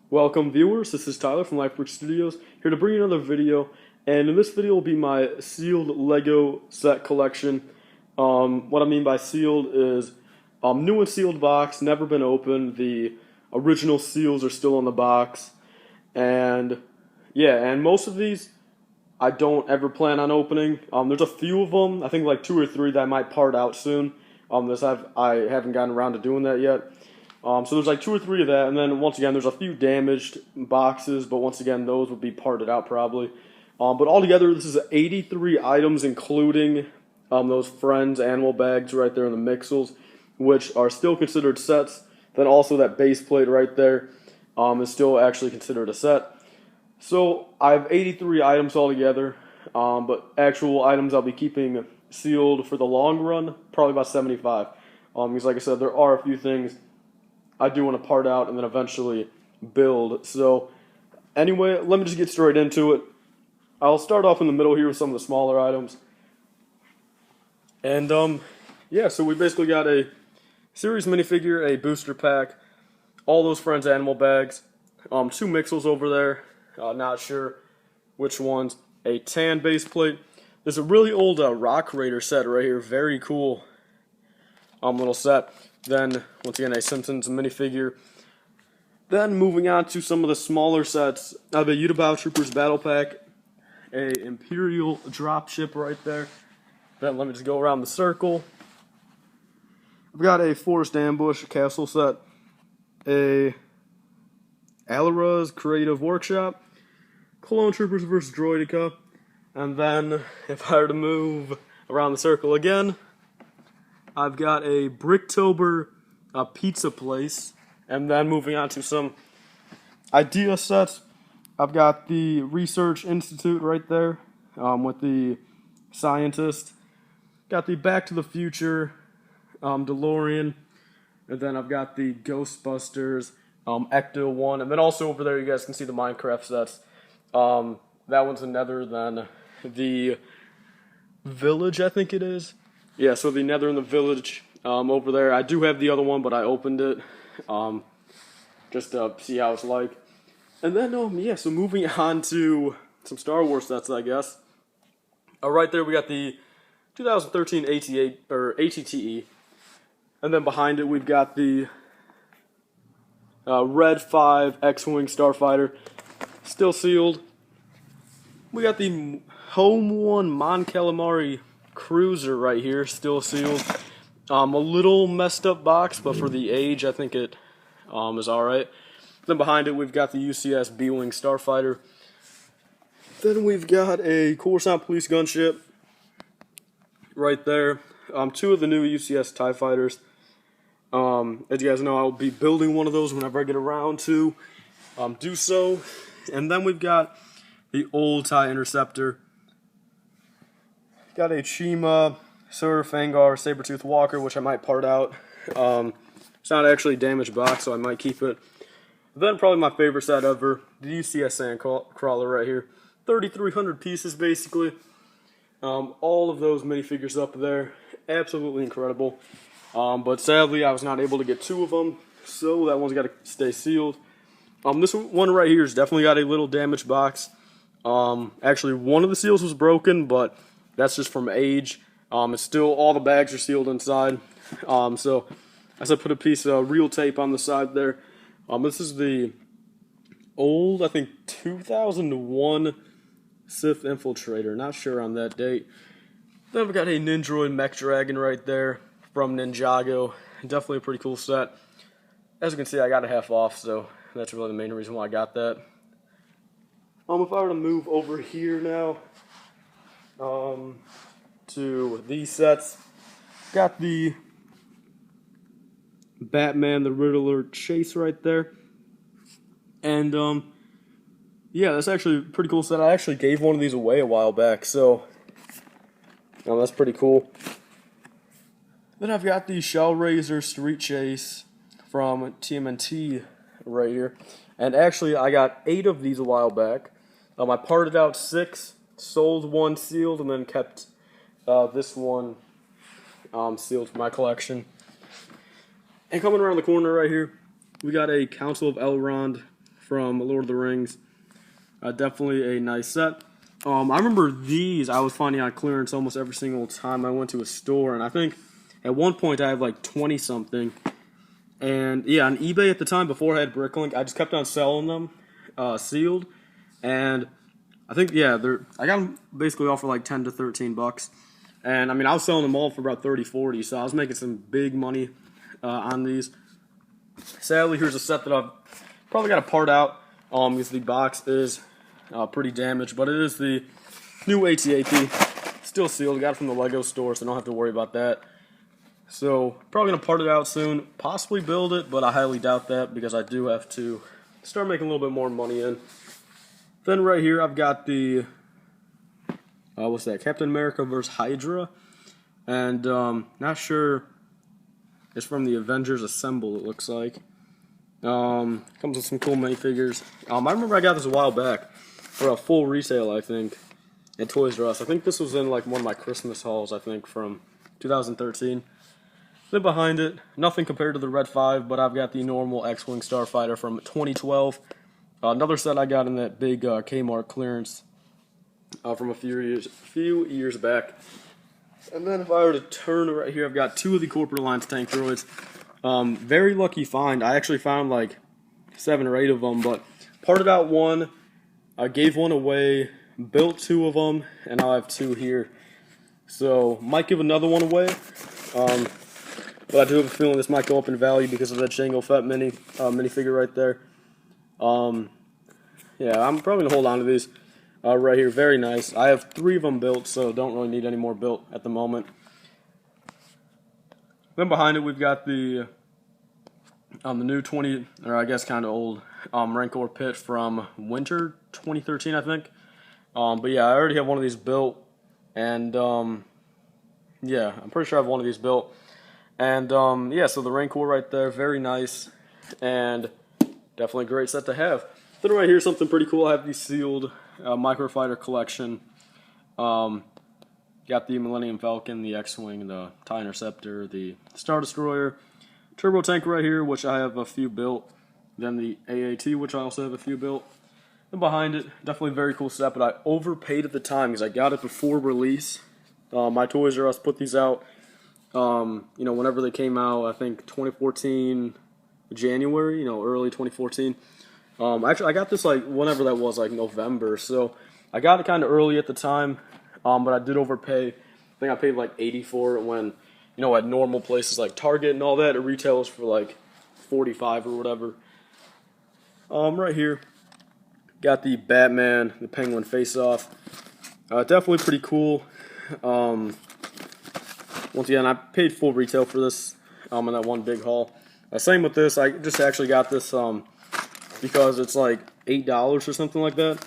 Welcome viewers, this is Tyler from L1F3BrickS Studios, here to bring you another video, and in this video will be my sealed Lego set collection. What I mean by sealed is new and sealed box, never been opened, the original seals are still on the box, and yeah, and most of these I don't ever plan on opening. There's a few of them, I think like 2 or 3 that I might part out soon. I haven't gotten around to doing that yet. So there's like 2 or 3 of that, and then once again there's a few damaged boxes, but once again those would be parted out probably. But altogether this is 83 items, including those Friends animal bags right there in the mixels, which are still considered sets. Then also that base plate right there is still actually considered a set. So I have 83 items altogether, but actual items I'll be keeping sealed for the long run, probably about 75. Because like I said, there are a few things I do want to part out and then eventually build. So anyway, let me just get straight into it. I'll start off in the middle here with some of the smaller items. And yeah, so we basically got a series minifigure, a booster pack, all those Friends animal bags, 2 mixels over there, not sure which ones, a tan base plate. There's a really old Rock Raider set right here, very cool little set. Then, once again, a Simpsons minifigure. Then, moving on to some of the smaller sets, I have a Utah Troopers Battle Pack, a Imperial Dropship right there. Then, let me just go around the circle. I've got a Forest Ambush Castle set, a Alara's Creative Workshop, Clone Troopers vs. Droideka, and then, if I were to move around the circle again, I've got a Bricktober pizza place, and then moving on to some idea sets, I've got the Research Institute right there with the scientist. Got the Back to the Future DeLorean, and then I've got the Ghostbusters Ecto 1, and then also over there you guys can see the Minecraft sets. That one's another than the Village, I think it is. Yeah, so the Nether in the Village over there. I do have the other one, but I opened it just to see how it's like. And then, yeah, so moving on to some Star Wars sets, I guess. Right there we got the 2013 ATTE. And then behind it we've got the Red 5 X-Wing Starfighter, still sealed. We got the Home 1 Mon Calamari Cruiser right here, still sealed. A little messed up box, but for the age, I think it is alright. Then behind it, we've got the UCS B-Wing Starfighter. Then we've got a Coruscant Police Gunship right there. 2 of the new UCS TIE Fighters. As you guys know, I'll be building one of those whenever I get around to do so. And then we've got the old TIE Interceptor. Got a Chima, Sir Fangar, Sabertooth Walker, which I might part out. It's not actually a damaged box, so I might keep it. Then probably my favorite set ever, the UCS Sandcrawler right here. 3,300 pieces, basically. All of those minifigures up there. Absolutely incredible. But sadly, I was not able to get 2 of them, so that one's got to stay sealed. This one right here has definitely got a little damaged box. Actually, one of the seals was broken, but that's just from age. It's still, all the bags are sealed inside. So, as I put a piece of real tape on the side there. This is the old, I think, 2001 Sith Infiltrator. Not sure on that date. Then I've got a Nindroid Mech Dragon right there from Ninjago. Definitely a pretty cool set. As you can see, I got a half off, so that's really the main reason why I got that. If I were to move over here now, to these sets, got the Batman the Riddler chase right there, and yeah, that's actually a pretty cool set. I actually gave one of these away a while back, so that's pretty cool. Then I've got the Shellraiser Street Chase from TMNT right here, and actually I got 8 of these a while back. I parted out 6, sold 1 sealed, and then kept this one sealed for my collection. And coming around the corner right here, we got a Council of Elrond from Lord of the Rings. Definitely a nice set. I remember these I was finding on clearance almost every single time I went to a store, and I think at one point I had like 20 something. And yeah, on eBay at the time before I had Bricklink, I just kept on selling them sealed, and I think I got them basically off for like 10 to 13 bucks. And I mean, I was selling them all for about 30, 40, so I was making some big money on these. Sadly, here's a set that I've probably got to part out because the box is pretty damaged, but it is the new ATAP, still sealed. Got it from the Lego store, so don't have to worry about that. So probably gonna part it out soon, possibly build it, but I highly doubt that because I do have to start making a little bit more money in. Then right here I've got the what's that? Captain America vs. Hydra, and not sure. It's from the Avengers Assemble. It looks like. Comes with some cool minifigures. I remember I got this a while back for a full retail, I think, at Toys R Us. I think this was in like one of my Christmas hauls, I think, from 2013. Then behind it, nothing compared to the Red 5, but I've got the normal X-Wing Starfighter from 2012. Another set I got in that big Kmart clearance from a few years back. And then if I were to turn right here, I've got two of the Corporate Alliance tank droids. Very lucky find. I actually found like 7 or 8 of them, but parted out one. I gave one away, built 2 of them, and now I have 2 here. So might give another one away. But I do have a feeling this might go up in value because of that Jango Fett minifigure right there. Yeah, I'm probably going to hold on to these right here. Very nice. I have 3 of them built, so don't really need any more built at the moment. Then behind it, we've got the new 20, or I guess kind of old, Rancor pit from winter 2013, I think. But yeah, I already have one of these built, and yeah, I'm pretty sure I have one of these built. And yeah, so the Rancor right there, very nice, and definitely a great set to have. Then right here, something pretty cool. I have the sealed Microfighter collection. Got the Millennium Falcon, the X-Wing, the TIE Interceptor, the Star Destroyer, Turbo Tank right here, which I have a few built. Then the AAT, which I also have a few built. And behind it, definitely a very cool set, but I overpaid at the time because I got it before release. My Toys R Us put these out, whenever they came out, I think 2014 January, early 2014. Actually, I got this like whenever that was, like November. So I got it kind of early at the time, but I did overpay. I think I paid like 80 for it when, at normal places like Target and all that, it retails for like 45 or whatever. Right here, got the Batman, the Penguin face-off. Definitely pretty cool. Once again, I paid full retail for this in that one big haul. Same with this. I just actually got this because it's like $8 or something like that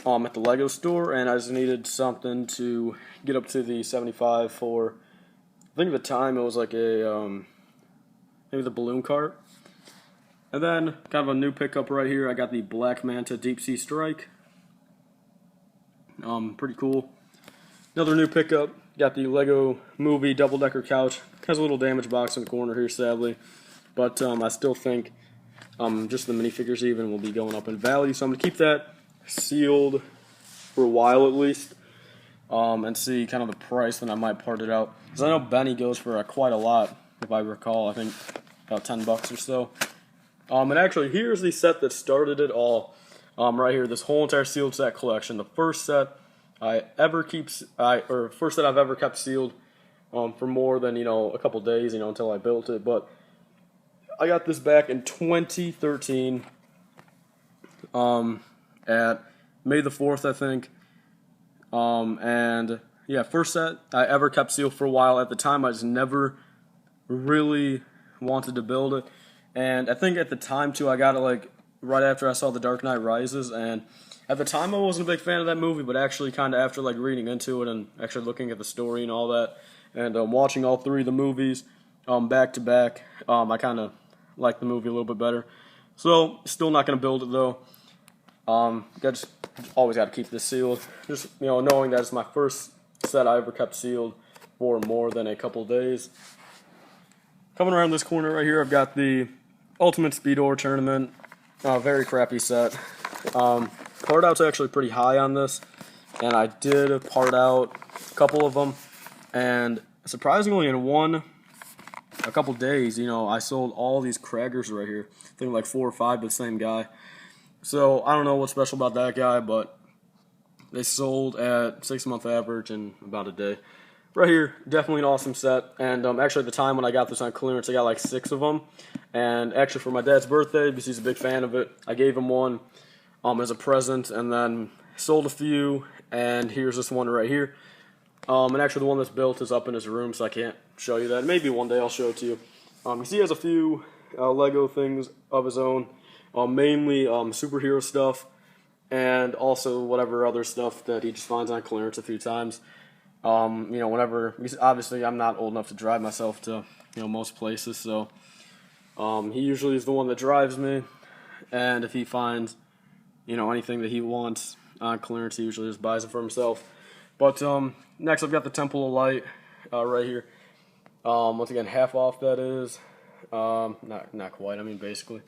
at the Lego store, and I just needed something to get up to the 75 for. I think at the time it was like a maybe the balloon cart. And then kind of a new pickup right here. I got the Black Manta Deep Sea Strike. Pretty cool. Another new pickup. Got the Lego Movie double-decker couch. Has a little damage box in the corner here, sadly. But I still think just the minifigures even will be going up in value. So I'm going to keep that sealed for a while at least. And see kind of the price, then I might part it out. Because I know Benny goes for quite a lot, if I recall. I think about 10 bucks or so. And actually, here's the set that started it all. Right here, this whole entire sealed set collection. The first set I've ever kept sealed for more than a couple days, until I built it. But I got this back in 2013 at May the 4th, I think. And yeah, first set I ever kept sealed for a while. At the time, I just never really wanted to build it. And I think at the time, too, I got it like right after I saw The Dark Knight Rises. And at the time, I wasn't a big fan of that movie, but actually kind of after like reading into it and actually looking at the story and all that, and watching all 3 of the movies back to back, I kind of liked the movie a little bit better. So, still not going to build it, though. Always got to keep this sealed. Just, knowing that it's my first set I ever kept sealed for more than a couple days. Coming around this corner right here, I've got the Ultimate Speedor Tournament. Very crappy set. Part out's actually pretty high on this, and I did part out a couple of them, and surprisingly in a couple days, I sold all these craggers right here. I think like 4 or 5 to the same guy. So I don't know what's special about that guy, but they sold at 6-month average in about a day. Right here, definitely an awesome set. And actually at the time when I got this on clearance, I got like 6 of them. And actually for my dad's birthday, because he's a big fan of it, I gave him one as a present, and then sold a few. And here's this one right here. And actually the one that's built is up in his room, so I can't show you that. Maybe one day I'll show it to you. You see he has a few Lego things of his own, mainly superhero stuff, and also whatever other stuff that he just finds on clearance a few times. Whenever, because obviously I'm not old enough to drive myself to, most places, so he usually is the one that drives me, and if he finds, anything that he wants on clearance, he usually just buys it for himself. But next I've got the Temple of Light right here. Once again, half off that is. Not quite, I mean basically.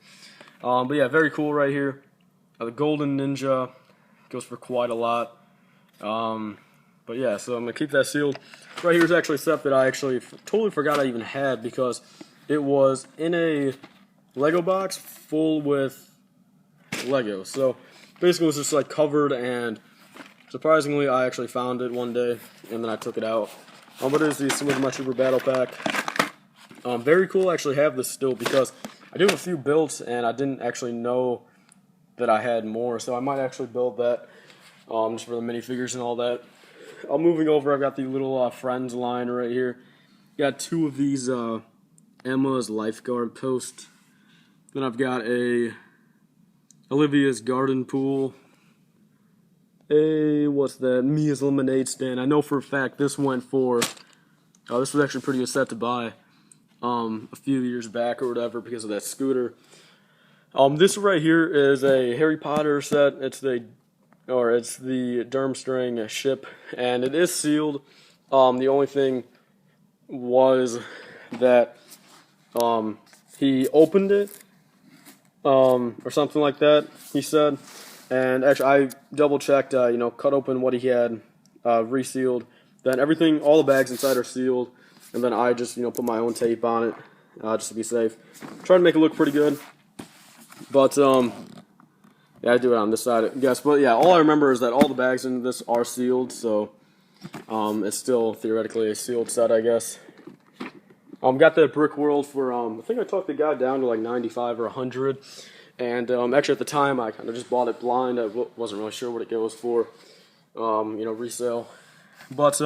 But yeah, very cool right here. The Golden Ninja goes for quite a lot. But yeah, so I'm going to keep that sealed. Right here is actually stuff that I actually totally forgot I even had, because it was in a Lego box full with Legos. So basically it was just like covered, and surprisingly I actually found it one day and then I took it out. But it is the Some of My Trooper Battle Pack. Very cool to actually have this still, because I do have a few built and I didn't actually know that I had more, so I might actually build that just for the minifigures and all that. Moving over, I've got the little Friends line right here. Got 2 of these Emma's Lifeguard Post. Then I've got a Olivia's Garden Pool. What's that? Mia's Lemonade Stand. I know for a fact this went for, this was actually a pretty good set to buy a few years back or whatever because of that scooter. This right here is a Harry Potter set. It's the Durmstrang ship, and it is sealed. The only thing was that he opened it, or something like that, he said. And actually, I double-checked, cut open what he had resealed. Then everything, all the bags inside are sealed. And then I just, put my own tape on it, just to be safe. Try to make it look pretty good. But, yeah, I do it on this side, I guess. But, yeah, all I remember is that all the bags in this are sealed. So, it's still theoretically a sealed set, I guess. Got the Brick World for, I think I talked the guy down to like 95 or 100. And actually, at the time, I kind of just bought it blind. I wasn't really sure what it goes for, resale. But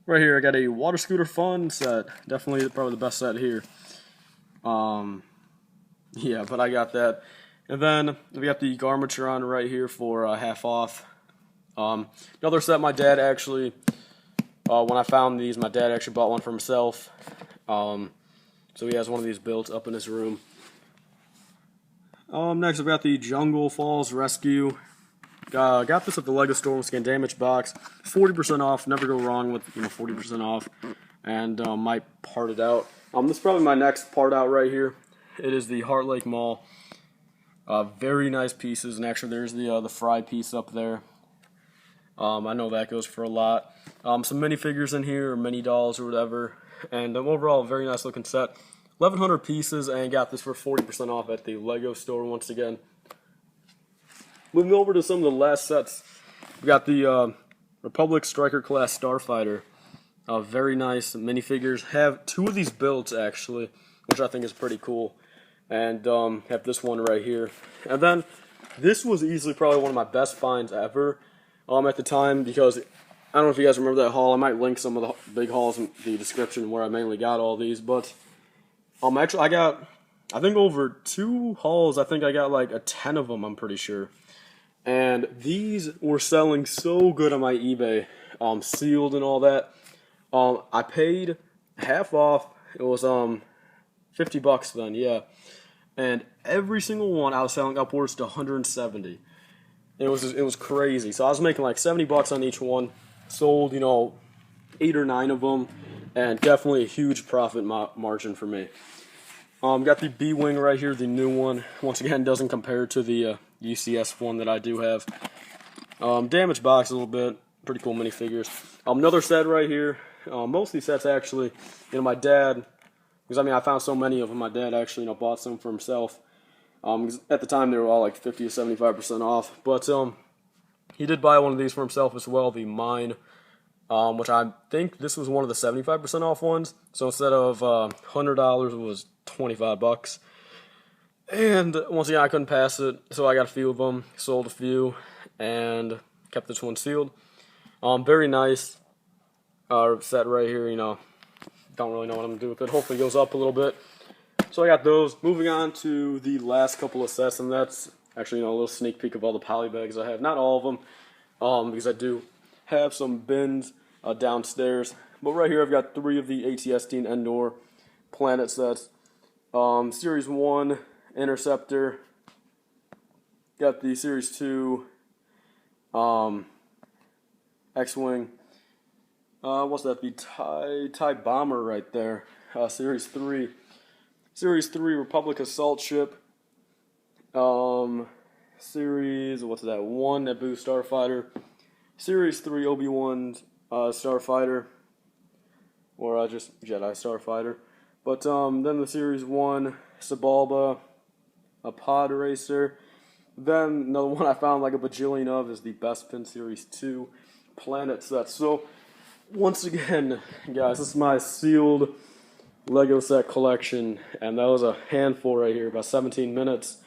right here, I got a Water Scooter Fun set. Definitely, probably the best set here. Yeah, but I got that. And then we got the Garmatron right here for half off. Another set my dad actually, when I found these, my dad actually bought one for himself. So he has one of these built up in his room. Next, I've got the Jungle Falls Rescue. Got this at the Lego store with Skin Damage box. 40% off. Never go wrong with 40% off. And might part it out. This is probably my next part out right here. It is the Heart Lake Mall. Very nice pieces, and actually there's the Fry piece up there. I know that goes for a lot. Some minifigures in here, or mini dolls or whatever. And overall, a very nice looking set. 1,100 pieces, and got this for 40% off at the Lego store once again. Moving over to some of the last sets, we got the Republic Striker Class Starfighter. Very nice minifigures. Have 2 of these built actually, which I think is pretty cool. And have this one right here. And then this was easily probably one of my best finds ever at the time, because I don't know if you guys remember that haul. I might link some of the big hauls in the description where I mainly got all these, but actually I got, I think over 2 hauls, I think I got like 10 of them, I'm pretty sure. And these were selling so good on my eBay, sealed and all that. I paid half off. It was $50 then, yeah. And every single one I was selling upwards to 170. It was crazy. So I was making like $70 on each one. Sold 8 or 9 of them, and definitely a huge profit margin for me. Got the B-Wing right here, the new one. Once again, doesn't compare to the UCS one that I do have. Damaged box a little bit. Pretty cool minifigures. Another set right here. Most of these sets actually, my dad, because I found so many of them. My dad actually, bought some for himself. At the time they were all like 50 to 75% off. But he did buy one of these for himself as well, the Mine, which I think this was one of the 75% off ones. So instead of $100, it was $25. And once again, I couldn't pass it, so I got a few of them, sold a few, and kept this one sealed. Very nice set right here. Don't really know what I'm gonna do with it. Hopefully, it goes up a little bit. So I got those. Moving on to the last couple of sets, and that's actually a little sneak peek of all the Polybags I have. Not all of them, because I do have some bins downstairs. But right here, I've got 3 of the AT-ST and Endor Planet sets. Series 1 Interceptor. Got the Series 2 X-Wing. What's that? The TIE Bomber right there. Series 3. Series 3 Republic Assault Ship. Series, what's that? 1 Naboo Starfighter. Series 3 Obi-Wan Starfighter. Or just Jedi Starfighter. But then the Series 1 Sebulba, a Pod Racer. Then another one I found like a bajillion of is the Bespin Series 2 Planet set. So once again, guys, this is my sealed Lego set collection, and that was a handful right here, about 17 minutes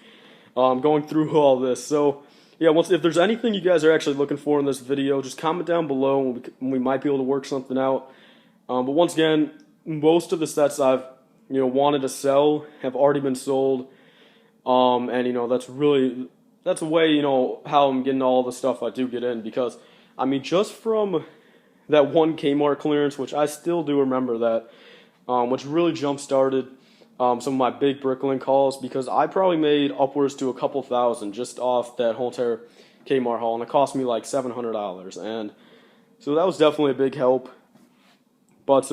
going through all this. So yeah, if there's anything you guys are actually looking for in this video, just comment down below, and we might be able to work something out. But once again, most of the sets I've wanted to sell have already been sold, and that's a way how I'm getting all the stuff I do get in, because just from that one Kmart clearance, which I still do remember that, which really jump started some of my big Bricklink hauls, because I probably made upwards to a couple thousand just off that whole entire Kmart haul, and it cost me like $700, and so that was definitely a big help. But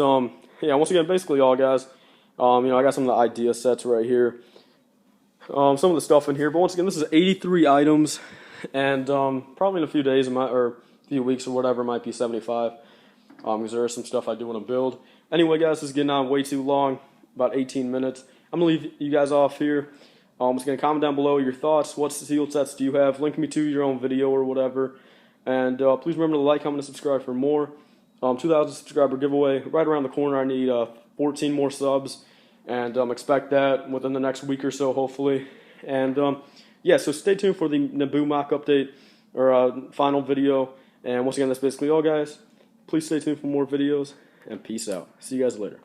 yeah, once again, basically all, guys. I got some of the idea sets right here. Some of the stuff in here, but once again, this is 83 items, and probably in a few days, or a few weeks or whatever, might be 75. Because there is some stuff I do want to build. Anyway, guys, this is getting on way too long, about 18 minutes. I'm going to leave you guys off here. I'm just going to comment down below your thoughts. What sealed sets do you have? Link me to your own video or whatever. And please remember to like, comment, and subscribe for more. 2,000 subscriber giveaway right around the corner. I need 14 more subs, and expect that within the next week or so, hopefully. And yeah, so stay tuned for the Naboo mock update, or final video. And once again, that's basically all, guys. Please stay tuned for more videos, and peace out. See you guys later.